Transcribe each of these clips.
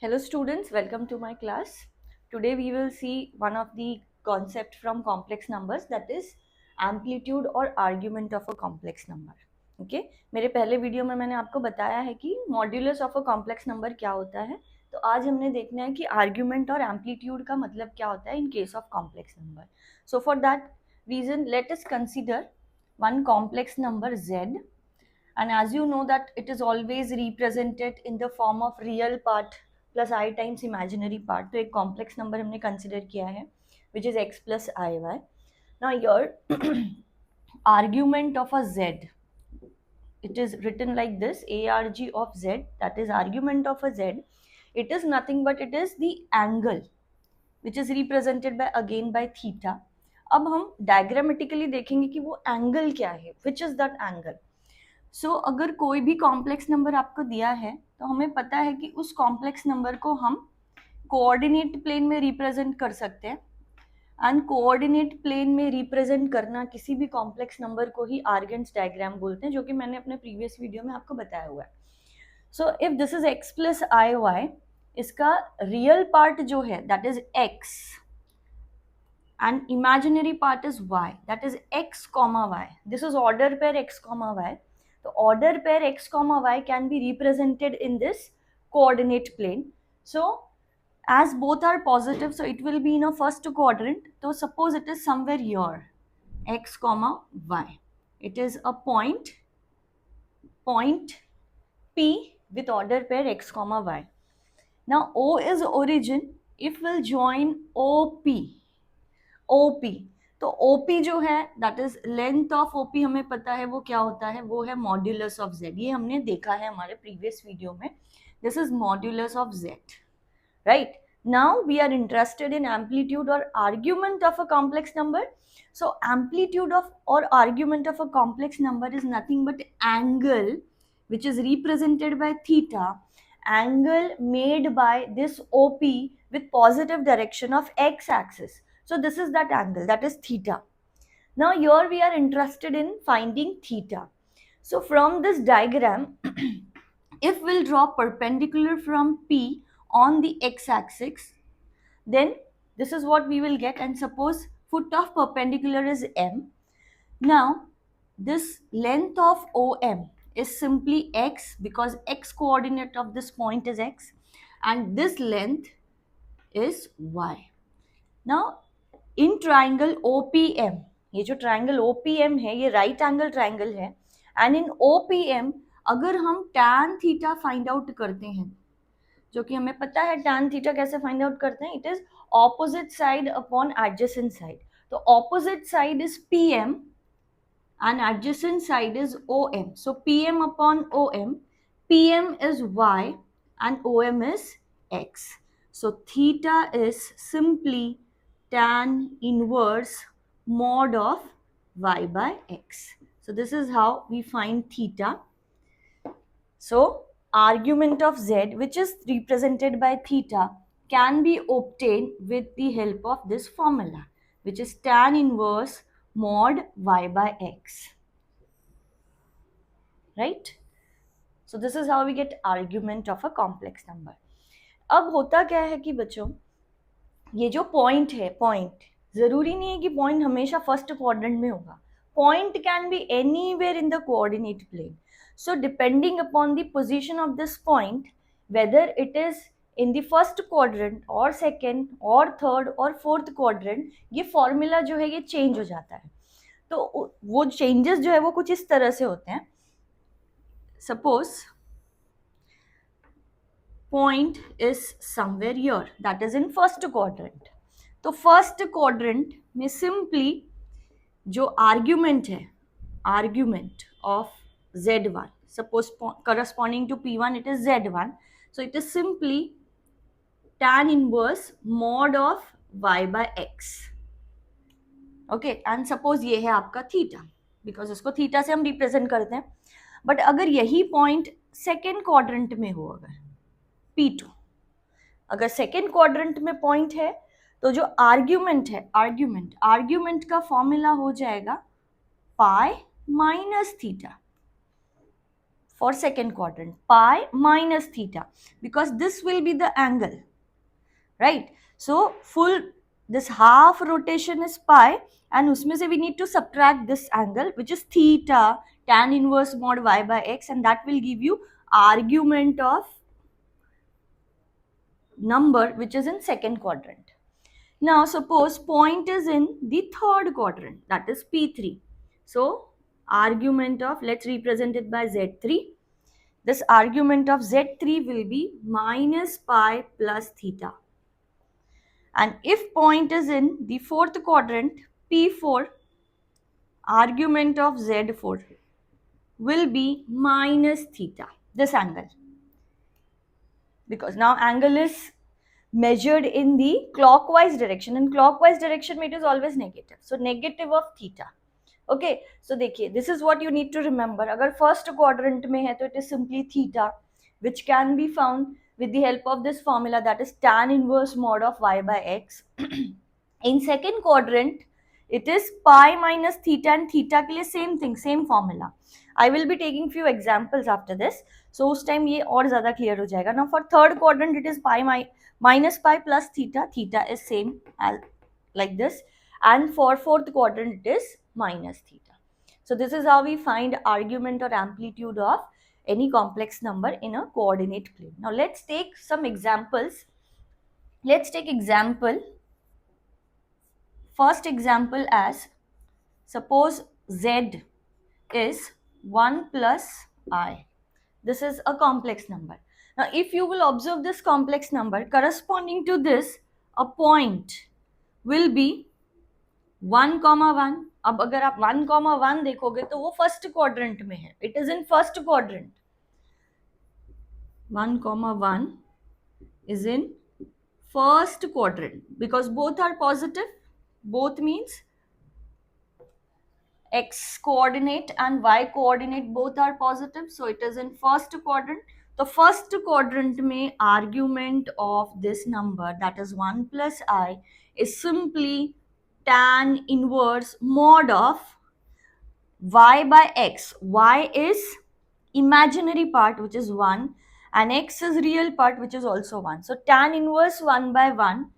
Hello students, welcome to my class. Today we will see one of the concept from complex numbers, that is amplitude or argument of a complex number. Okay? मेरे पहले video में मैंने आपको बताया है कि modulus of a complex number क्या होता है. तो आज हमने देखना है कि आर्ग्यूमेंट और एम्पलीट्यूड का मतलब क्या होता है in case of complex number. So for that reason let us consider one complex number z, and as you know that it is always represented in the form of real part plus I times imaginary part. तो एक complex number हमने consider किया है which is x plus iy. Now here argument of a z, it is written like this: arg of z, that is argument of a z. It is nothing but it is the angle which is represented by again by theta. अब हम diagrammatically देखेंगे कि वो angle क्या है, which is that angle. सो अगर कोई भी कॉम्प्लेक्स नंबर आपको दिया है तो हमें पता है कि उस कॉम्प्लेक्स नंबर को हम कोऑर्डिनेट प्लेन में रिप्रेजेंट कर सकते हैं. एंड कोऑर्डिनेट प्लेन में रिप्रेजेंट करना किसी भी कॉम्प्लेक्स नंबर को ही आर्गेंस डायग्राम बोलते हैं, जो कि मैंने अपने प्रीवियस वीडियो में आपको बताया हुआ है. So if this is x plus i y, इसका रियल पार्ट जो है that is x and imaginary part is y, that is x comma y. This is order pair x comma y. The order pair x comma y can be represented in this coordinate plane. So as both are positive, so it will be in a first quadrant. So suppose it is somewhere here, x comma y. It is a point P with order pair x comma y. Now O is origin. If we'll join OP, तो OP जो है that is length of OP, हमें पता है वो क्या होता है, वो है मॉड्यूलस ऑफ Z. ये हमने देखा है हमारे प्रीवियस वीडियो में. This is modulus of Z, right. Now we are interested in amplitude और argument of a complex number. So amplitude of और argument of a complex number is nothing but angle which is represented by theta, angle made by this OP with positive direction of x axis. So this is that angle, that is theta. Now here we are interested in finding theta. So from this diagram, if we'll draw perpendicular from P on the x axis, then this is what we will get. And suppose foot of perpendicular is m. Now this length of OM is simply x, because x coordinate of this point is x, and this length is y. Now in triangle OPM, ये जो triangle OPM है ये right angle triangle है. And in OPM अगर हम tan theta find out करते हैं, जो कि हमें पता है tan थीटा कैसे फाइंड आउट करते हैं, it is opposite side upon adjacent side. तो opposite side is PM and adjacent side is OM. So PM upon OM, PM is Y and OM is X. So theta is simply tan inverse mod of Y by X. So this is how we find theta. So argument of Z, which is represented by theta, can be obtained with the help of this formula, which is tan inverse mod Y by X. Right? So this is how we get argument of a complex number. अब होता क्या है कि बच्चों, ये जो point है, point जरूरी नहीं है कि पॉइंट हमेशा फर्स्ट क्वाड्रेंट में होगा. Point can be anywhere in the coordinate plane. So depending upon the position of this point, whether it is in the first quadrant और सेकेंड और थर्ड और फोर्थ क्वाड्रेंट, ये फॉर्मूला जो है ये चेंज हो जाता है. तो वो चेंजेस जो है वो कुछ इस तरह से होते हैं. Suppose point is somewhere here, that is in first quadrant. तो first quadrant में simply जो argument है, argument of Z1, suppose corresponding to P1 it is Z1, so it is simply tan inverse mod of Y by X. Okay, and suppose ये है आपका theta, because इसको theta से हम represent करते हैं. बट अगर यही पॉइंट सेकेंड क्वाड्रेंट में हो, अगर P2, अगर सेकेंड क्वाड्रेंट में पॉइंट है, तो जो आर्ग्यूमेंट है, आर्ग्यूमेंट का फॉर्मूला हो जाएगा pi minus theta. for second quadrant, pi minus theta, because this will be the angle, right? So full, this half rotation is pi, and usme se we need to subtract this angle, which is theta, tan inverse mod y by x, and that will give you argument of number which is in second quadrant. Now suppose point is in the third quadrant, that is P3. So argument of, let's represent it by Z3. This argument of Z3 will be minus pi plus theta. And if point is in the fourth quadrant, P4, argument of Z4 will be minus theta, this angle. Because now angle is measured in the clockwise direction, and clockwise direction it is always negative, so negative of theta. Okay, so देखिए, this is what you need to remember. अगर first quadrant में है तो it is simply theta, which can be found with the help of this formula, that is tan inverse mod of y by x. In second quadrant it is pi minus theta, and theta के लिए same thing, same formula. I will be taking few examples after this, so उस time ये और ज़्यादा clear हो जाएगा. Now for third quadrant it is pi minus pi plus theta, theta is same as like this, and for fourth quadrant it is minus theta. So this is how we find argument or amplitude of any complex number in a coordinate plane. Now let's take some examples. Let's take example, first example, as suppose z is 1 plus I. This is a complex number. Now if you will observe this complex number, corresponding to this a point will be 1,1. अब अगर आप 1,1 देखोगे तो वो first quadrant में है, it is in first quadrant. 1,1 is in first quadrant because both are positive. Both means x coordinate and y coordinate both are positive, so it is in first quadrant. The first quadrant में argument of this number, that is 1 plus I, is simply tan inverse mod of y by x. Y is imaginary part, which is 1, and x is real part, which is also 1. So tan inverse 1 by 1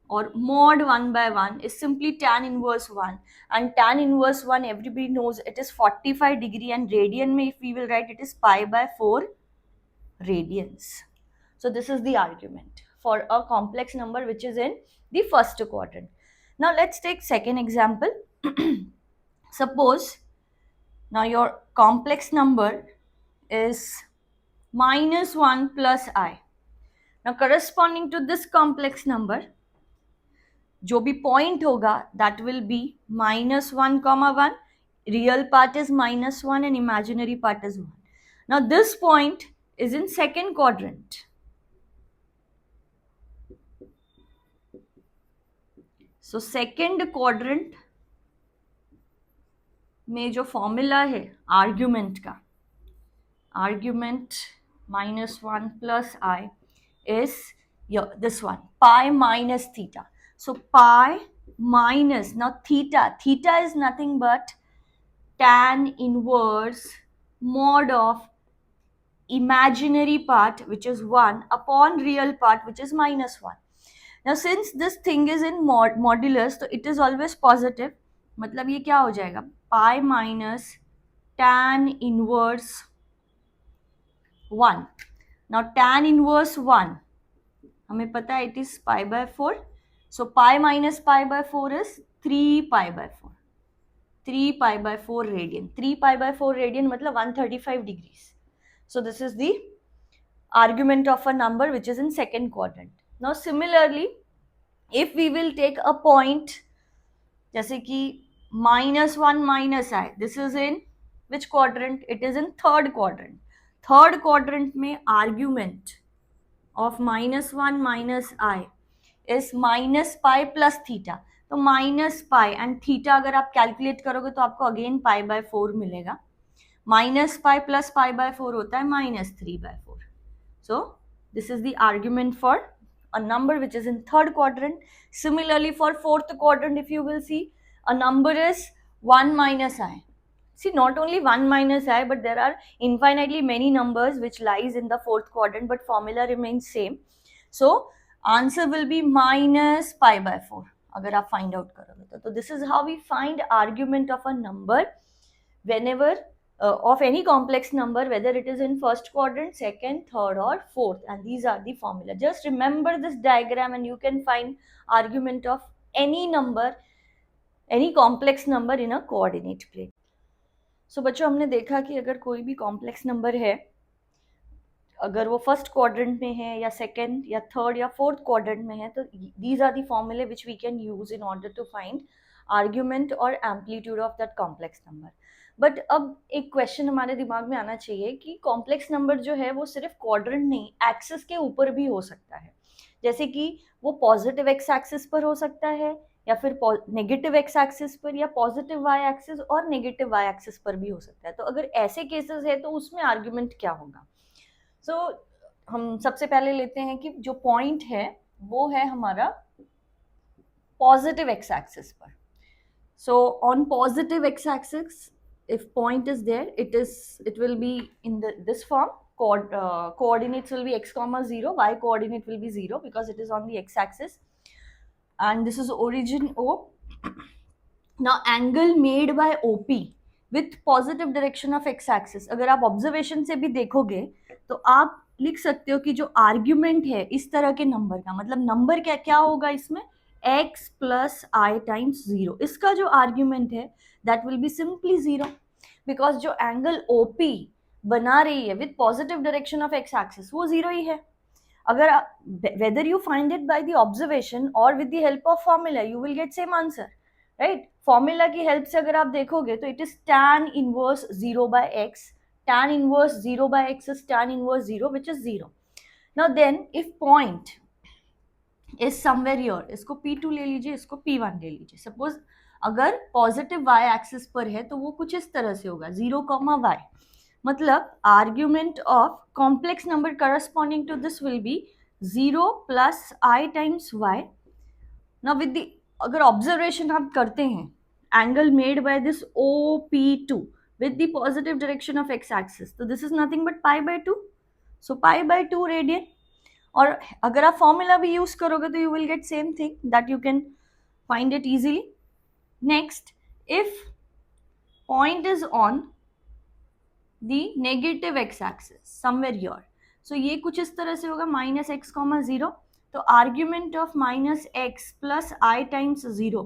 or mod 1 by 1 is simply tan inverse 1, and tan inverse 1 everybody knows it is 45 degree, and radian mein if we will write it is pi by 4 radians. So this is the argument for a complex number which is in the first quadrant. Now let's take second example. Suppose now your complex number is minus 1 plus I. Now corresponding to this complex number, जो भी point होगा that will be minus 1 comma 1, real part is minus 1 and imaginary part is 1. Now this point is in second quadrant. So second quadrant में जो formula है argument का, argument minus 1 plus I is this one, pi minus theta. So pi minus, now theta is nothing but tan inverse mod of imaginary part, which is 1, upon real part, which is minus 1. Now since this thing is in modulus, so it is always positive. मतलब ये क्या हो जाएगा, pi minus tan inverse 1. Now tan inverse 1 हमें पता है it is pi by 4. So pi minus pi by 4 is 3 pi by 4. 3 pi by 4 radian. 3 pi by 4 radian मतलब 135 degrees. So this is the argument of a number which is in second quadrant. Now similarly, if we will take a point जैसे कि minus 1 minus I, this is in which quadrant? It is in third quadrant. Third quadrant में argument of minus 1 minus I is minus pi plus theta. तो minus pi and theta अगर आप calculate करोगे तो आपको again pi by 4 मिलेगा. Minus pi plus pi by 4 होता है minus 3 by 4. So this is the argument for a number which is in third quadrant. Similarly for fourth quadrant, if you will see, a number is 1 minus I. See, not only 1 minus I, but there are infinitely many numbers which lies in the fourth quadrant, but formula remains same. So answer will be minus pi by 4 अगर आप find out करोगे तो this is how we find argument of a number whenever of any complex number, whether it is in first quadrant, second, third or fourth, and these are the formula. Just remember this diagram and you can find argument of any number, any complex number in a coordinate plane. So बच्चों हमने देखा कि अगर कोई भी complex number है, अगर वो फर्स्ट क्वाड्रेंट में है या सेकंड या थर्ड या फोर्थ क्वाड्रेंट में है, तो these are the formulae which we can use in order to find argument और amplitude of that complex number. But अब एक क्वेश्चन हमारे दिमाग में आना चाहिए कि कॉम्प्लेक्स नंबर जो है वो सिर्फ क्वाड्रेंट नहीं, एक्सिस के ऊपर भी हो सकता है. जैसे कि वो पॉजिटिव एक्स एक्सिस पर हो सकता है या फिर नेगेटिव एक्स एक्सिस पर, या पॉजिटिव वाई एक्सिस और नेगेटिव वाई एक्सिस पर भी हो सकता है. तो अगर ऐसे केसेस है तो उसमें आर्ग्यूमेंट क्या होगा? सो हम सबसे पहले लेते हैं कि जो पॉइंट है वो है हमारा पॉजिटिव एक्स एक्सिस पर. So on positive x axis if point is there, it will be in this form. Coordinates will be x comma 0, y coordinate will be 0 because it is on the x axis, and this is origin O. Now angle made by OP with positive direction of x axis, अगर आप observation से भी देखोगे तो आप लिख सकते हो कि जो आर्ग्यूमेंट है इस तरह के नंबर का, मतलब नंबर क्या क्या होगा इसमें, x प्लस आई टाइम्स 0. इसका जो आर्ग्यूमेंट है that will be simply 0 because जो एंगल OP बना रही है with positive direction of x axis वो 0 ही है. अगर whether you find it by the observation और with the help of formula you will get same answer, right. Formula की हेल्प से अगर आप देखोगे तो it is tan inverse 0 by x. tan inverse 0 by x is tan inverse 0, which is 0. Now then if point is somewhere here, इसको P2 ले लीजिए, इसको P1 ले लीजिए. सपोज अगर पॉजिटिव y एक्सिस पर है तो वो कुछ इस तरह से होगा 0, y. मतलब argument of complex number corresponding to this will be 0 plus I times y. Now with the अगर ऑब्जर्वेशन आप करते हैं, angle made by this OP2 with the positive direction of x axis, so this is nothing but pi by 2. So pi by 2 radian. और अगर आप formula भी use करोगे तो you will get same thing, that you can find it easily. Next, if point is on the negative x axis somewhere here, so ये कुछ इस तरह से होगा minus x, 0. तो argument of minus x plus i times 0,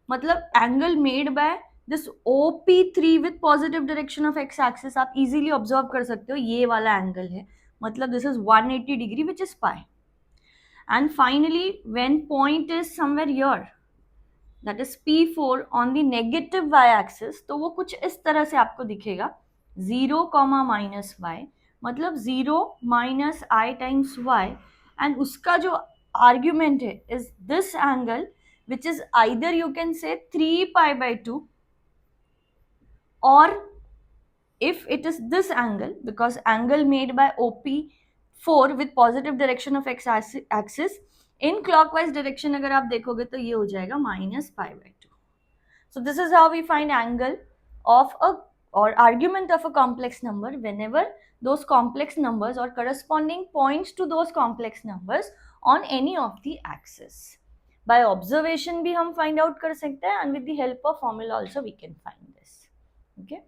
मतलब angle made by this OP3 with positive direction of x axis. आप easily observe कर सकते हो ये वाला एंगल है, मतलब this is 180 degree which is pi. And finally when point is somewhere here, that is P4 on the negative y axis, तो वो कुछ इस तरह से आपको दिखेगा 0, माइनस वाई, मतलब 0 minus i times y. And उसका जो आर्ग्यूमेंट है is this angle which is either you can say 3 pi by 2, or if it is this angle, because angle made by OP4 with positive direction of x axis in clockwise direction अगर आप देखोगे तो ये हो जाएगा minus pi by 2. So this is how we find angle of a or argument of a complex number whenever those complex numbers or corresponding points to those complex numbers on any of the axis. By observation भी हम find out कर सकते हैं, and with the help of formula also we can find this. Okay.